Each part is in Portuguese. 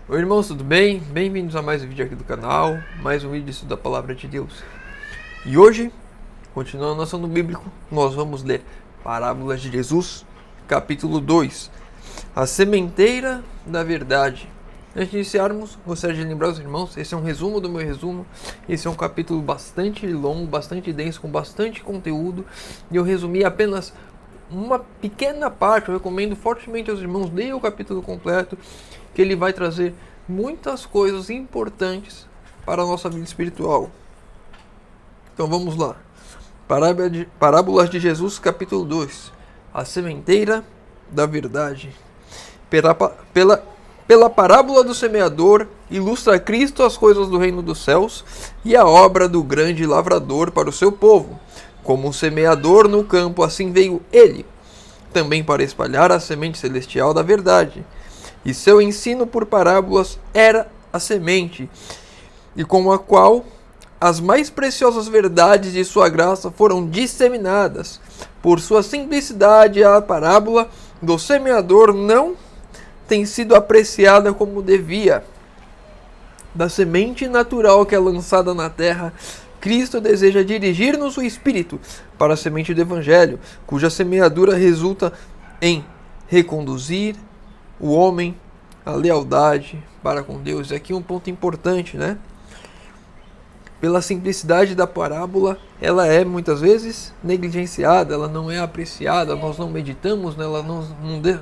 Oi irmãos, tudo bem? Bem-vindos a mais um vídeo aqui do canal, mais um vídeo de estudo da Palavra de Deus. E hoje, continuando nosso ano bíblico, nós vamos ler Parábolas de Jesus, capítulo 2, A Sementeira da Verdade. Antes de iniciarmos, gostaria de lembrar os irmãos, esse é um resumo do meu resumo, esse é um capítulo bastante longo, bastante denso, com bastante conteúdo, e eu resumi apenas uma pequena parte. Eu recomendo fortemente aos irmãos leiam o capítulo completo, que ele vai trazer muitas coisas importantes para a nossa vida espiritual. Então vamos lá. Parábolas de Jesus, capítulo 2. A sementeira da verdade. Pela parábola do semeador, ilustra Cristo as coisas do reino dos céus e a obra do grande lavrador para o seu povo. Como um semeador no campo, assim veio ele, também para espalhar a semente celestial da verdade. E seu ensino por parábolas era a semente, e com a qual as mais preciosas verdades de sua graça foram disseminadas. Por sua simplicidade, a parábola do semeador não tem sido apreciada como devia. Da semente natural que é lançada na terra, Cristo deseja dirigir-nos o Espírito para a semente do Evangelho, cuja semeadura resulta em reconduzir o homem à lealdade para com Deus. E aqui um ponto importante, né? Pela simplicidade da parábola, ela é muitas vezes negligenciada, ela não é apreciada, nós não meditamos nela,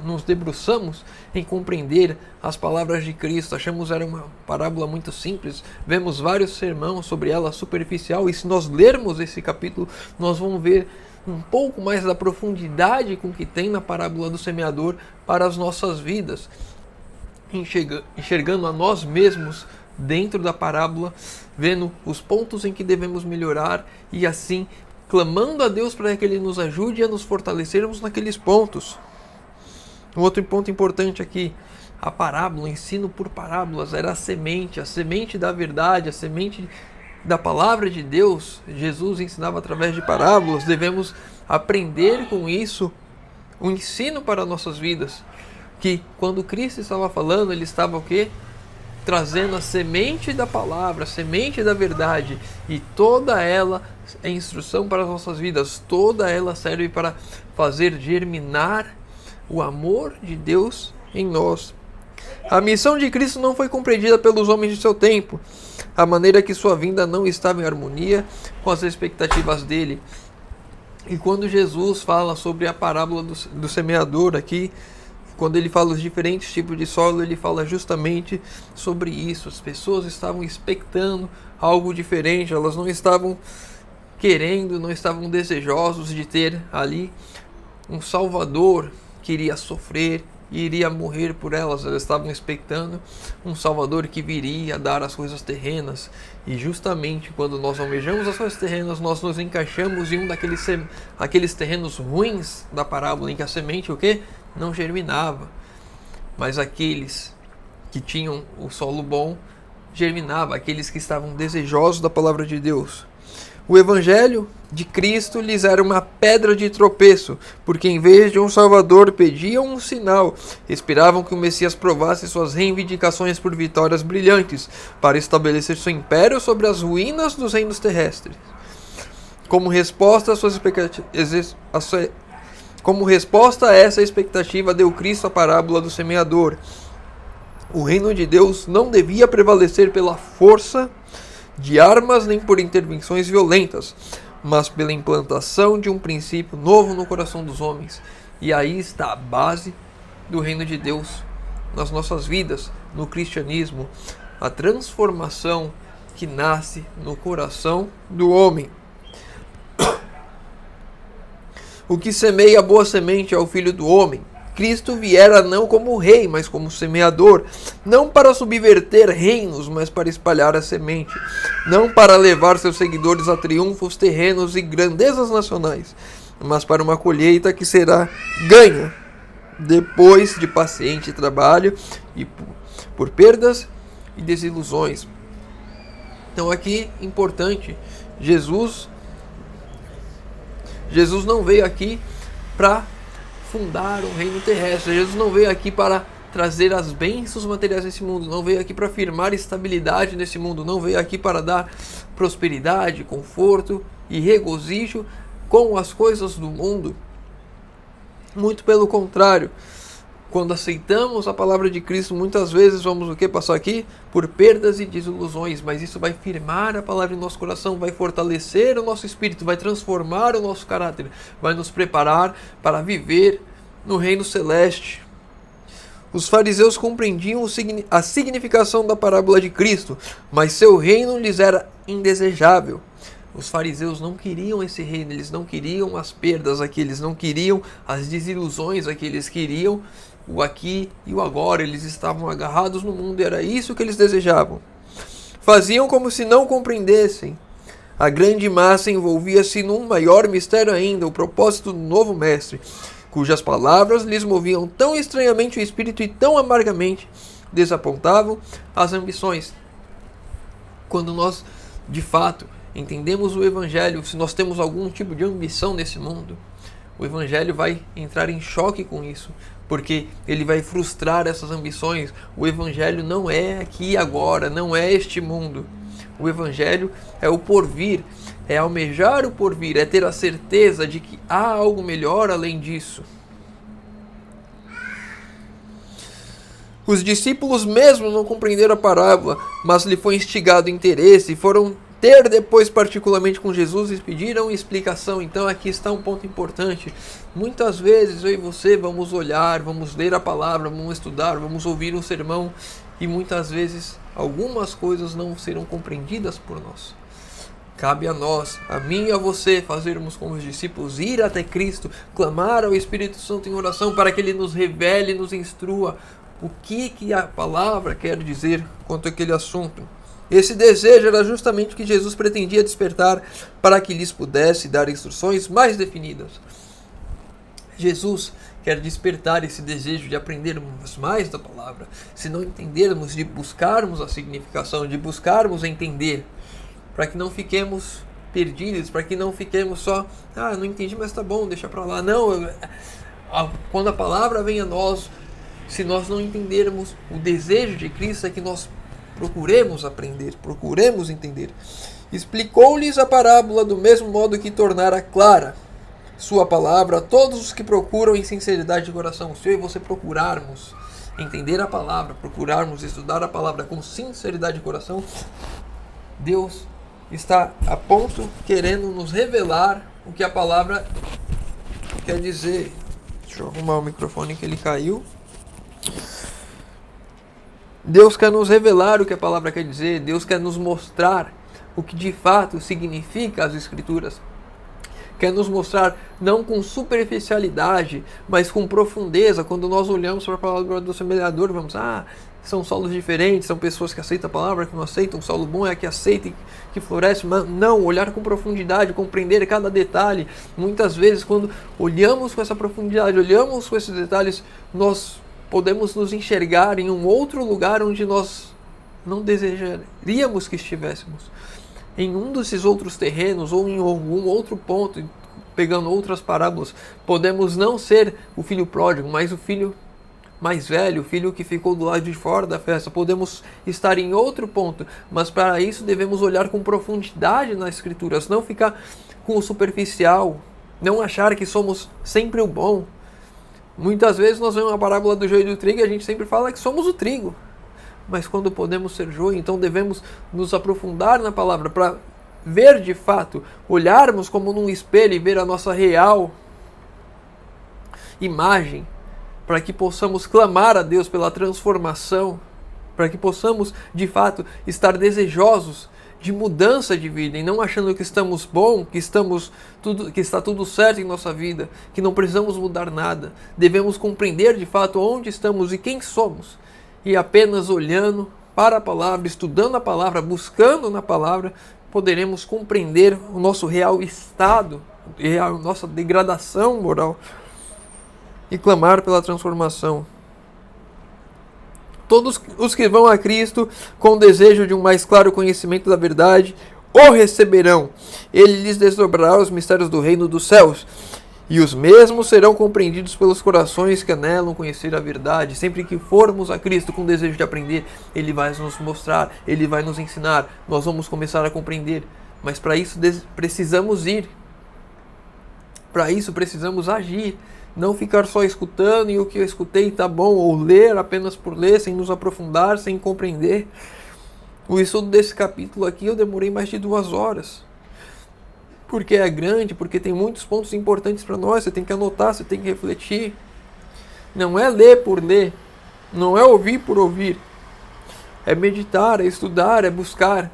nos debruçamos em compreender as palavras de Cristo. Achamos ela uma parábola muito simples, vemos vários sermões sobre ela superficial, e se nós lermos esse capítulo, nós vamos ver um pouco mais da profundidade com que tem na parábola do semeador para as nossas vidas, enxergando a nós mesmos dentro da parábola, vendo os pontos em que devemos melhorar e assim clamando a Deus para que Ele nos ajude a nos fortalecermos naqueles pontos. Um outro ponto importante aqui, a parábola, o ensino por parábolas, era a semente da verdade, a semente da palavra de Deus. Jesus ensinava através de parábolas, devemos aprender com isso um ensino para nossas vidas, que quando Cristo estava falando, Ele estava o quê? Trazendo a semente da palavra, a semente da verdade, e toda ela é instrução para as nossas vidas, toda ela serve para fazer germinar o amor de Deus em nós. A missão de Cristo não foi compreendida pelos homens de seu tempo, a maneira que sua vinda não estava em harmonia com as expectativas dele. E quando Jesus fala sobre a parábola do semeador aqui, quando ele fala os diferentes tipos de solo, ele fala justamente sobre isso. As pessoas estavam expectando algo diferente, elas não estavam querendo, não estavam desejosos de ter ali um Salvador que iria sofrer e iria morrer por elas. Elas estavam expectando um Salvador que viria dar as coisas terrenas. E justamente quando nós almejamos as coisas terrenas, nós nos encaixamos em um daqueles terrenos ruins da parábola, em que a semente o quê? Não germinava, mas aqueles que tinham o solo bom germinava, aqueles que estavam desejosos da palavra de Deus. O Evangelho de Cristo lhes era uma pedra de tropeço, porque em vez de um Salvador pediam um sinal, esperavam que o Messias provasse suas reivindicações por vitórias brilhantes, para estabelecer seu império sobre as ruínas dos reinos terrestres. Como resposta a essa expectativa, deu Cristo a parábola do semeador. O reino de Deus não devia prevalecer pela força de armas nem por intervenções violentas, mas pela implantação de um princípio novo no coração dos homens. E aí está a base do reino de Deus nas nossas vidas, no cristianismo, a transformação que nasce no coração do homem. O que semeia a boa semente é o Filho do Homem. Cristo viera não como rei, mas como semeador, não para subverter reinos, mas para espalhar a semente, não para levar seus seguidores a triunfos terrenos e grandezas nacionais, mas para uma colheita que será ganha depois de paciente trabalho e por perdas e desilusões. Então aqui, importante, Jesus não veio aqui para fundar um reino terrestre. Jesus não veio aqui para trazer as bênçãos materiais nesse mundo, não veio aqui para afirmar estabilidade nesse mundo, não veio aqui para dar prosperidade, conforto e regozijo com as coisas do mundo. Muito pelo contrário. Quando aceitamos a palavra de Cristo, muitas vezes vamos o que passar aqui? Por perdas e desilusões, mas isso vai firmar a palavra em nosso coração, vai fortalecer o nosso espírito, vai transformar o nosso caráter, vai nos preparar para viver no reino celeste. Os fariseus compreendiam a significação da parábola de Cristo, mas seu reino lhes era indesejável. Os fariseus não queriam esse reino, eles não queriam as perdas aqui, eles não queriam as desilusões aqui, eles queriam o aqui e o agora, eles estavam agarrados no mundo e era isso que eles desejavam. Faziam como se não compreendessem. A grande massa envolvia-se num maior mistério ainda, o propósito do novo mestre, cujas palavras lhes moviam tão estranhamente o espírito e tão amargamente desapontavam as ambições. Quando nós, de fato, entendemos o Evangelho, se nós temos algum tipo de ambição nesse mundo, o Evangelho vai entrar em choque com isso, porque ele vai frustrar essas ambições. O Evangelho não é aqui e agora, não é este mundo. O Evangelho é o porvir, é almejar o porvir, é ter a certeza de que há algo melhor além disso. Os discípulos mesmo não compreenderam a parábola, mas lhe foi instigado interesse e foram ter depois particularmente com Jesus e pediram explicação. Então aqui está um ponto importante. Muitas vezes eu e você vamos olhar, vamos ler a palavra, vamos estudar, vamos ouvir um sermão e muitas vezes algumas coisas não serão compreendidas por nós. Cabe a nós, a mim e a você, fazermos como os discípulos, ir até Cristo, clamar ao Espírito Santo em oração para que Ele nos revele, nos instrua o que a palavra quer dizer quanto àquele assunto. Esse desejo era justamente o que Jesus pretendia despertar para que lhes pudesse dar instruções mais definidas. Jesus quer despertar esse desejo de aprendermos mais da palavra, se não entendermos, de buscarmos a significação, de buscarmos entender, para que não fiquemos perdidos, para que não fiquemos só, não entendi, mas tá bom, deixa para lá. Não, quando a palavra vem a nós, se nós não entendermos o desejo de Cristo, é que nós procuremos aprender, procuremos entender. Explicou-lhes a parábola do mesmo modo que tornara clara sua palavra a todos os que procuram em sinceridade de coração. Se eu e você procurarmos entender a palavra, procurarmos estudar a palavra com sinceridade de coração, Deus está a ponto querendo nos revelar o que a palavra quer dizer. Deixa eu arrumar o microfone que ele caiu. Deus quer nos revelar o que a palavra quer dizer. Deus quer nos mostrar o que de fato significa as Escrituras. Quer nos mostrar não com superficialidade, mas com profundeza. Quando nós olhamos para a palavra do semeador, vamos, são solos diferentes, são pessoas que aceitam a palavra, que não aceitam. O solo bom é a que aceita e que floresce, mas não, olhar com profundidade, compreender cada detalhe. Muitas vezes, quando olhamos com essa profundidade, olhamos com esses detalhes, nós podemos nos enxergar em um outro lugar onde nós não desejaríamos que estivéssemos. Em um desses outros terrenos ou em algum outro ponto, pegando outras parábolas, podemos não ser o filho pródigo, mas o filho mais velho, o filho que ficou do lado de fora da festa. Podemos estar em outro ponto, mas para isso devemos olhar com profundidade nas Escrituras, não ficar com o superficial, não achar que somos sempre o bom. Muitas vezes nós vemos a parábola do joio e do trigo e a gente sempre fala que somos o trigo. Mas quando podemos ser joio, então devemos nos aprofundar na palavra para ver de fato, olharmos como num espelho e ver a nossa real imagem, para que possamos clamar a Deus pela transformação, para que possamos de fato estar desejosos de mudança de vida e não achando que estamos bom, que está tudo certo em nossa vida, que não precisamos mudar nada. Devemos compreender de fato onde estamos e quem somos. E apenas olhando para a palavra, estudando a palavra, buscando na palavra, poderemos compreender o nosso real estado, a nossa degradação moral e clamar pela transformação. Todos os que vão a Cristo com o desejo de um mais claro conhecimento da verdade o receberão. Ele lhes desdobrará os mistérios do reino dos céus. E os mesmos serão compreendidos pelos corações que anelam conhecer a verdade. Sempre que formos a Cristo com desejo de aprender, Ele vai nos mostrar, Ele vai nos ensinar. Nós vamos começar a compreender. Mas para isso precisamos ir. Para isso precisamos agir. Não ficar só escutando e o que eu escutei está bom. Ou ler apenas por ler, sem nos aprofundar, sem compreender. O estudo desse capítulo aqui eu demorei mais de 2 horas. Porque é grande, porque tem muitos pontos importantes para nós. Você tem que anotar, você tem que refletir. Não é ler por ler. Não é ouvir por ouvir. É meditar, é estudar, é buscar.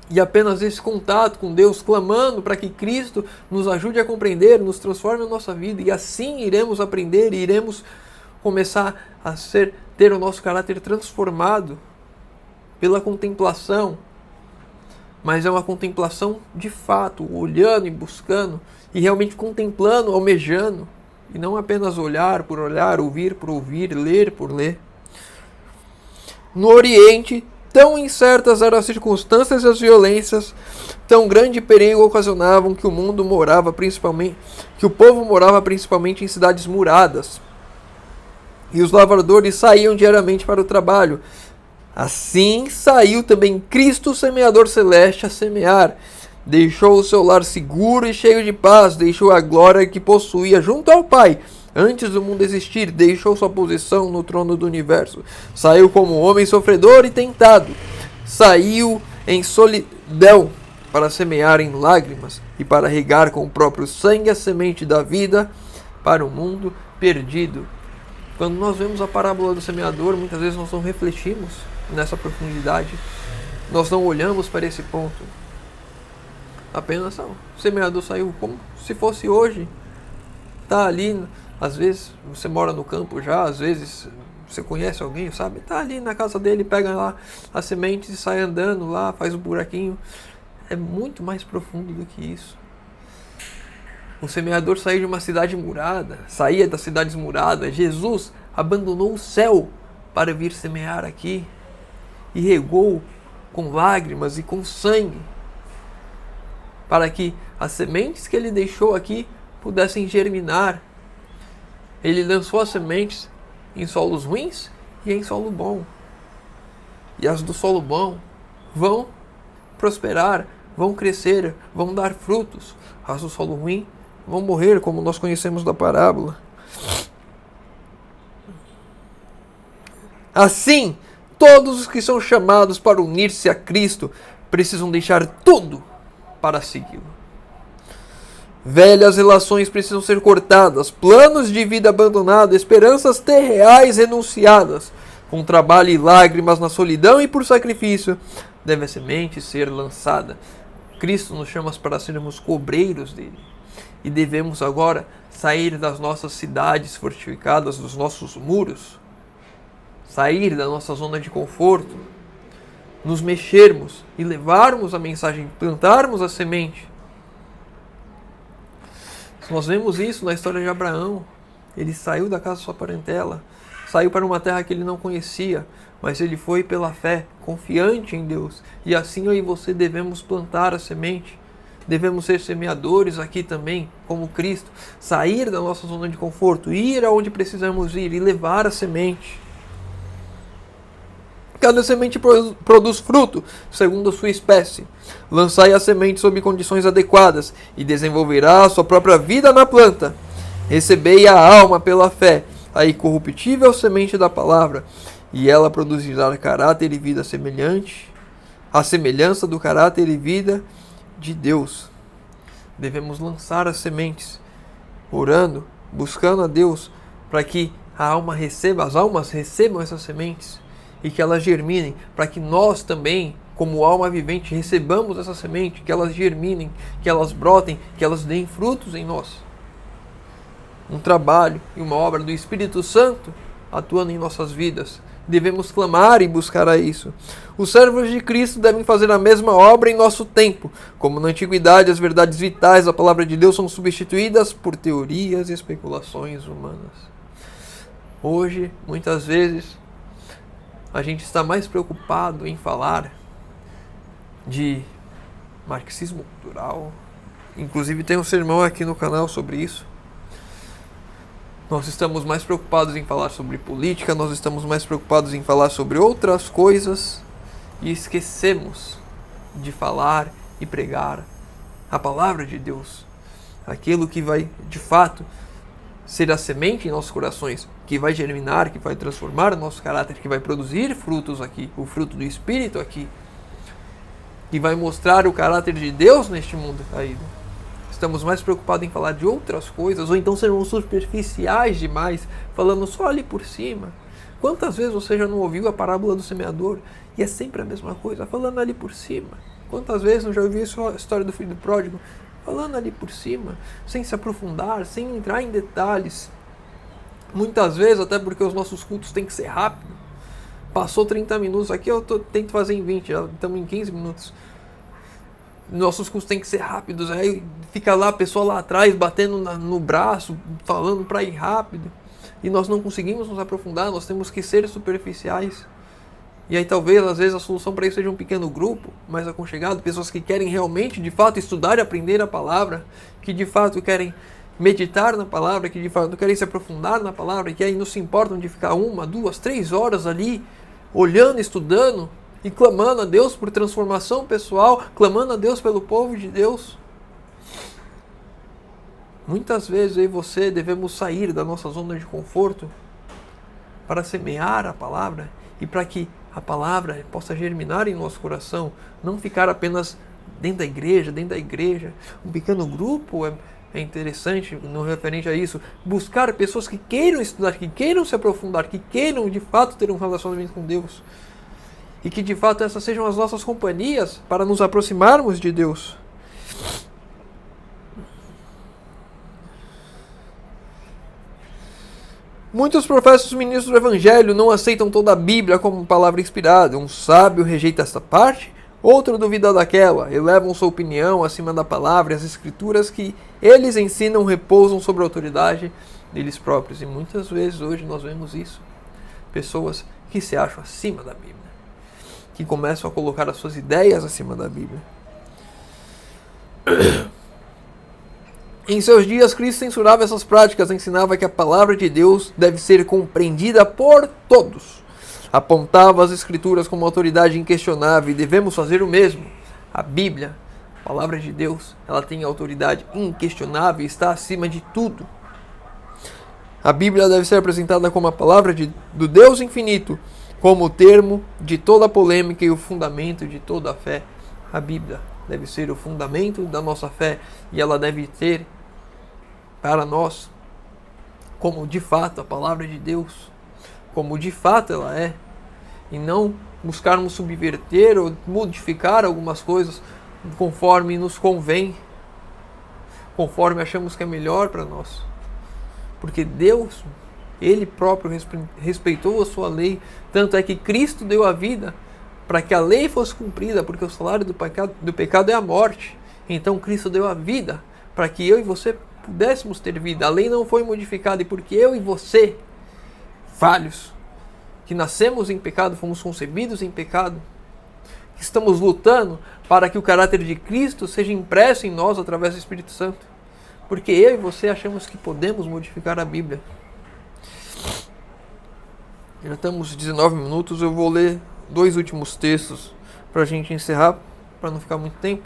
E apenas esse contato com Deus, clamando para que Cristo nos ajude a compreender, nos transforme a nossa vida. E assim iremos aprender e iremos começar a ter o nosso caráter transformado pela contemplação. Mas é uma contemplação de fato, olhando e buscando, e realmente contemplando, almejando, e não apenas olhar, ouvir por ouvir, ler por ler. No Oriente, tão incertas eram as circunstâncias e as violências, tão grande perigo ocasionavam que o povo morava principalmente em cidades muradas, e os lavradores saíam diariamente para o trabalho. Assim saiu também Cristo, semeador celeste, a semear. Deixou o seu lar seguro e cheio de paz, deixou a glória que possuía junto ao Pai. Antes do mundo existir, deixou sua posição no trono do universo. Saiu como homem sofredor e tentado. Saiu em solidão para semear em lágrimas e para regar com o próprio sangue a semente da vida para o mundo perdido. Quando nós vemos a parábola do semeador, muitas vezes nós não refletimos nessa profundidade. Nós não olhamos para esse ponto. Apenas o semeador saiu como se fosse hoje. Está ali, às vezes você mora no campo já, às vezes você conhece alguém, sabe? Está ali na casa dele, pega lá as sementes e sai andando lá, faz um buraquinho. É muito mais profundo do que isso. O semeador saiu de uma cidade murada, saía das cidades muradas. Jesus abandonou o céu para vir semear aqui e regou com lágrimas e com sangue para que as sementes que ele deixou aqui pudessem germinar. Ele lançou as sementes em solos ruins e em solo bom. E as do solo bom vão prosperar, vão crescer, vão dar frutos. As do solo ruim vão morrer, como nós conhecemos da parábola. Assim, todos os que são chamados para unir-se a Cristo precisam deixar tudo para segui-lo. Velhas relações precisam ser cortadas, planos de vida abandonados, esperanças terreais renunciadas. Com trabalho e lágrimas na solidão e por sacrifício, deve a semente ser lançada. Cristo nos chama para sermos cobreiros dele. E devemos agora sair das nossas cidades fortificadas, dos nossos muros, sair da nossa zona de conforto, nos mexermos e levarmos a mensagem, plantarmos a semente. Nós vemos isso na história de Abraão. Ele saiu da casa de sua parentela, saiu para uma terra que ele não conhecia, mas ele foi pela fé, confiante em Deus. E assim eu e você devemos plantar a semente. Devemos ser semeadores aqui também, como Cristo, sair da nossa zona de conforto, ir aonde precisamos ir e levar a semente. Cada semente produz fruto, segundo a sua espécie. Lançai a semente sob condições adequadas e desenvolverá a sua própria vida na planta. Recebei a alma pela fé, a incorruptível semente da palavra, e ela produzirá caráter e vida semelhante, a semelhança do caráter e vida de Deus. Devemos lançar as sementes, orando, buscando a Deus, para que as almas recebam essas sementes e que elas germinem, para que nós também, como alma vivente, recebamos essa semente, que elas germinem, que elas brotem, que elas deem frutos em nós. Um trabalho e uma obra do Espírito Santo atuando em nossas vidas. Devemos clamar e buscar a isso. Os servos de Cristo devem fazer a mesma obra em nosso tempo. Como na antiguidade, as verdades vitais da palavra de Deus são substituídas por teorias e especulações humanas. Hoje, muitas vezes, a gente está mais preocupado em falar de marxismo cultural, Inclusive tem um sermão aqui no canal sobre isso. Nós estamos mais preocupados em falar sobre política, nós estamos mais preocupados em falar sobre outras coisas e esquecemos de falar e pregar a palavra de Deus. Aquilo que vai, de fato, ser a semente em nossos corações, que vai germinar, que vai transformar o nosso caráter, que vai produzir frutos aqui, o fruto do Espírito aqui, que vai mostrar o caráter de Deus neste mundo caído. Estamos mais preocupados em falar de outras coisas, ou então sermos superficiais demais, falando só ali por cima. Quantas vezes você já não ouviu a parábola do semeador? E é sempre a mesma coisa, falando ali por cima. Quantas vezes não já ouviu a história do filho do pródigo? Falando ali por cima, sem se aprofundar, sem entrar em detalhes. Muitas vezes, até porque os nossos cultos têm que ser rápido. Passou 30 minutos aqui, eu tento fazer em 20, já estamos em 15 minutos. Nossos cultos têm que ser rápidos, aí fica lá a pessoa lá atrás batendo no braço, falando para ir rápido. E nós não conseguimos nos aprofundar, nós temos que ser superficiais. E aí talvez, às vezes, a solução para isso seja um pequeno grupo, mais aconchegado, pessoas que querem realmente, de fato, estudar e aprender a palavra, que de fato querem meditar na palavra, que de fato querem se aprofundar na palavra, e que aí não se importam de ficar 1, 2, 3 horas ali, olhando, estudando, e clamando a Deus por transformação pessoal, clamando a Deus pelo povo de Deus. Muitas vezes eu e você devemos sair da nossa zona de conforto para semear a palavra e para que a palavra possa germinar em nosso coração, não ficar apenas dentro da igreja. Um pequeno grupo é interessante no referente a isso. Buscar pessoas que queiram estudar, que queiram se aprofundar, que queiram de fato ter um relacionamento com Deus. E que de fato essas sejam as nossas companhias para nos aproximarmos de Deus. Muitos professos ministros do Evangelho não aceitam toda a Bíblia como palavra inspirada. Um sábio rejeita esta parte, outro duvida daquela, elevam sua opinião acima da palavra e as escrituras que eles ensinam repousam sobre a autoridade deles próprios. E muitas vezes hoje nós vemos isso. Pessoas que se acham acima da Bíblia, que começam a colocar as suas ideias acima da Bíblia. Em seus dias, Cristo censurava essas práticas, ensinava que a palavra de Deus deve ser compreendida por todos. Apontava as Escrituras como autoridade inquestionável e devemos fazer o mesmo. A Bíblia, a palavra de Deus, ela tem autoridade inquestionável e está acima de tudo. A Bíblia deve ser apresentada como a palavra do Deus infinito, como o termo de toda a polêmica e o fundamento de toda a fé. A Bíblia deve ser o fundamento da nossa fé e ela deve ter para nós como de fato a palavra de Deus, como de fato ela é, e não buscarmos subverter ou modificar algumas coisas conforme nos convém, conforme achamos que é melhor para nós. Porque Deus, Ele próprio respeitou a sua lei, tanto é que Cristo deu a vida para que a lei fosse cumprida, porque o salário do pecado é a morte. Então Cristo deu a vida para que eu e você pudéssemos ter vida. A lei não foi modificada e porque eu e você, falhos, que nascemos em pecado, fomos concebidos em pecado, estamos lutando para que o caráter de Cristo seja impresso em nós através do Espírito Santo. Porque eu e você achamos que podemos modificar a Bíblia. Já estamos 19 minutos, eu vou ler 2 últimos textos para a gente encerrar, para não ficar muito tempo.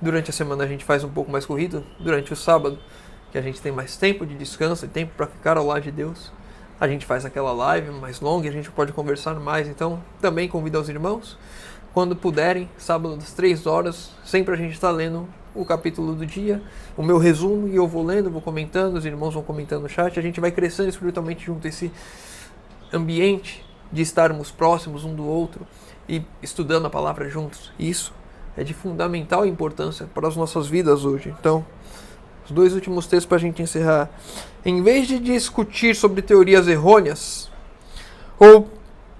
Durante a semana a gente faz um pouco mais corrido, durante o sábado, que a gente tem mais tempo de descanso e tempo para ficar ao lado de Deus, a gente faz aquela live mais longa e a gente pode conversar mais. Então também convido os irmãos, quando puderem, sábado às 3 horas, sempre a gente está lendo o capítulo do dia, o meu resumo, e eu vou lendo, vou comentando, os irmãos vão comentando no chat, a gente vai crescendo espiritualmente junto a esse ambiente de estarmos próximos um do outro e estudando a palavra juntos. Isso é de fundamental importância para as nossas vidas hoje. Então, os 2 últimos textos para a gente encerrar. Em vez de discutir sobre teorias errôneas ou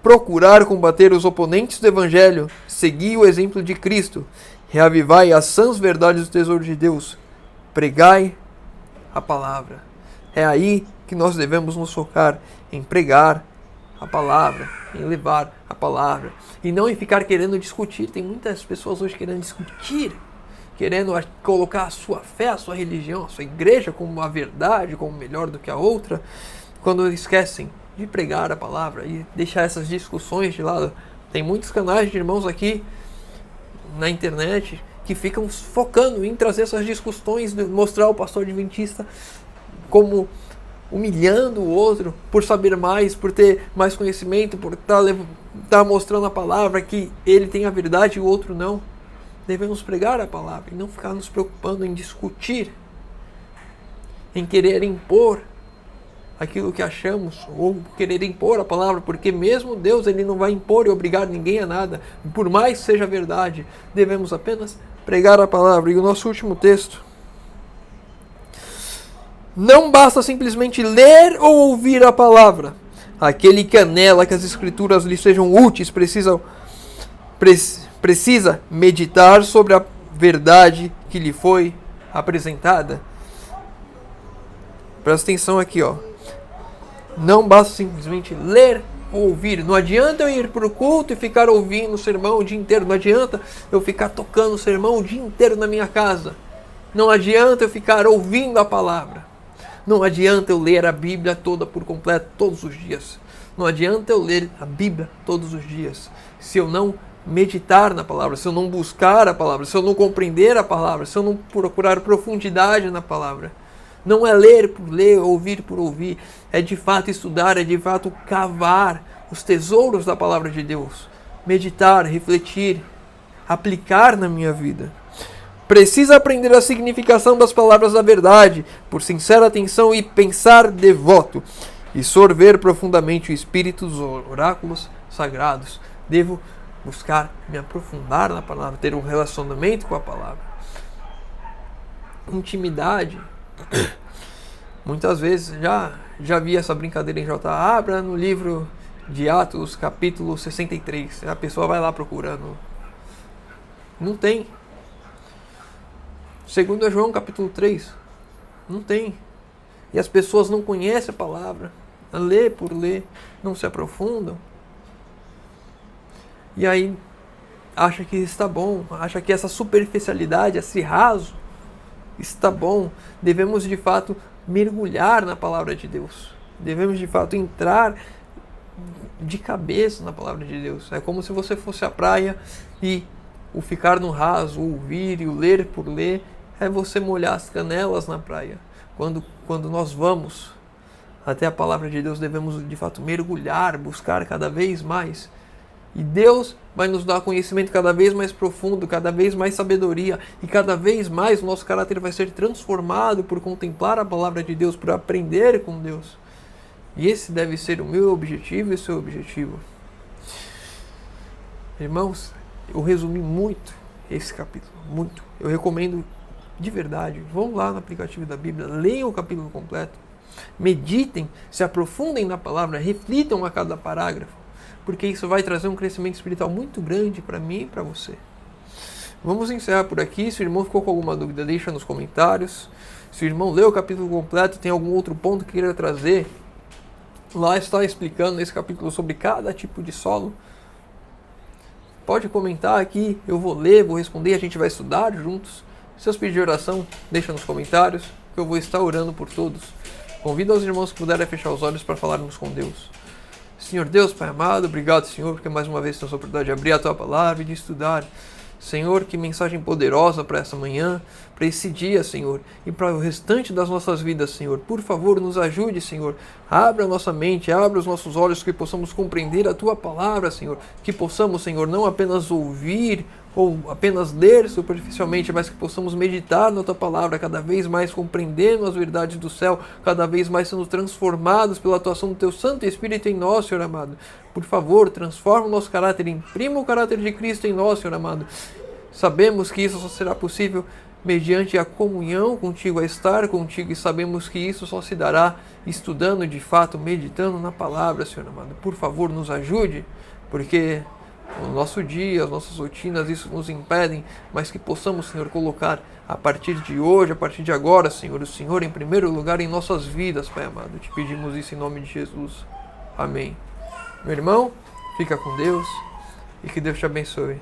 procurar combater os oponentes do Evangelho, segui o exemplo de Cristo, reavivai as sãs verdades do tesouro de Deus, pregai a palavra. É aí que nós devemos nos focar, em pregar a palavra, em levar a palavra, e não em ficar querendo discutir. Tem muitas pessoas hoje querendo discutir querendo colocar a sua fé, a sua religião, a sua igreja como a verdade, como melhor do que a outra, quando esquecem de pregar a palavra e deixar essas discussões de lado. Tem muitos canais de irmãos aqui na internet que ficam focando em trazer essas discussões, mostrar o pastor adventista como humilhando o outro por saber mais, por ter mais conhecimento, por estar mostrando a palavra que ele tem a verdade e o outro não. Devemos pregar a palavra e não ficar nos preocupando em discutir, em querer impor aquilo que achamos, ou querer impor a palavra, porque mesmo Deus, ele não vai impor e obrigar ninguém a nada, por mais seja verdade. Devemos apenas pregar a palavra. E o nosso último texto: não basta simplesmente ler ou ouvir a palavra. Aquele que anela que as escrituras lhe sejam úteis precisa meditar sobre a verdade que lhe foi apresentada. Presta atenção aqui, ó. Não basta simplesmente ler ou ouvir. Não adianta eu ir para o culto e ficar ouvindo o sermão o dia inteiro. Não adianta eu ficar tocando o sermão o dia inteiro na minha casa. Não adianta eu ficar ouvindo a palavra. Não adianta eu ler a Bíblia toda por completo todos os dias. Não adianta eu ler a Bíblia todos os dias se eu não meditar na palavra, se eu não buscar a palavra, se eu não compreender a palavra, se eu não procurar profundidade na palavra. Não é ler por ler, ouvir por ouvir. É de fato estudar, é de fato cavar os tesouros da palavra de Deus. Meditar, refletir, aplicar na minha vida. Precisa aprender a significação das palavras da verdade, por sincera atenção e pensar devoto, e sorver profundamente o espírito dos oráculos sagrados. Devo buscar me aprofundar na palavra, ter um relacionamento com a palavra. Intimidade. Muitas vezes já vi essa brincadeira em J. Abra no livro de Atos, capítulo 63. A pessoa vai lá procurando. Não tem. 2 João, capítulo 3. Não tem. E as pessoas não conhecem a palavra. Lê por ler. Não se aprofundam. E aí acha que está bom. Acha que essa superficialidade, esse raso, está bom. Devemos de fato mergulhar na palavra de Deus. Devemos de fato entrar de cabeça na palavra de Deus. É como se você fosse à praia e o ficar no raso, o ouvir e o ler por ler, é você molhar as canelas na praia. Quando nós vamos até a palavra de Deus, devemos de fato mergulhar, buscar cada vez mais. E Deus vai nos dar conhecimento cada vez mais profundo, cada vez mais sabedoria, e cada vez mais o nosso caráter vai ser transformado por contemplar a palavra de Deus, por aprender com Deus. E esse deve ser o meu objetivo e o seu objetivo. Irmãos, eu resumi muito esse capítulo, muito. Eu recomendo de verdade, vão lá no aplicativo da Bíblia, leiam o capítulo completo, meditem, se aprofundem na palavra, reflitam a cada parágrafo, porque isso vai trazer um crescimento espiritual muito grande para mim e para você. Vamos encerrar por aqui. Se o irmão ficou com alguma dúvida, deixa nos comentários. Se o irmão leu o capítulo completo, tem algum outro ponto que queira trazer, lá está explicando nesse capítulo sobre cada tipo de solo. Pode comentar aqui, eu vou ler, vou responder, a gente vai estudar juntos. Seus pedidos de oração, deixa nos comentários, que eu vou estar orando por todos. Convido aos irmãos que puderem fechar os olhos para falarmos com Deus. Senhor Deus, Pai amado, obrigado, Senhor, porque mais uma vez temos a oportunidade de abrir a Tua palavra e de estudar. Senhor, que mensagem poderosa para essa manhã, para esse dia, Senhor, e para o restante das nossas vidas, Senhor. Por favor, nos ajude, Senhor. Abra a nossa mente, abra os nossos olhos, que possamos compreender a Tua palavra, Senhor. Que possamos, Senhor, não apenas ouvir ou apenas ler superficialmente, mas que possamos meditar na Tua palavra, cada vez mais compreendendo as verdades do céu, cada vez mais sendo transformados pela atuação do Teu Santo Espírito em nós, Senhor amado. Por favor, transforma o nosso caráter, imprima o caráter de Cristo em nós, Senhor amado. Sabemos que isso só será possível mediante a comunhão contigo, a estar contigo, e sabemos que isso só se dará estudando de fato, meditando na palavra, Senhor amado. Por favor, nos ajude, porque no nosso dia, as nossas rotinas, isso nos impedem, mas que possamos, Senhor, colocar a partir de hoje, a partir de agora, Senhor, o Senhor em primeiro lugar em nossas vidas, Pai amado. Te pedimos isso em nome de Jesus. Amém. Meu irmão, fica com Deus e que Deus te abençoe.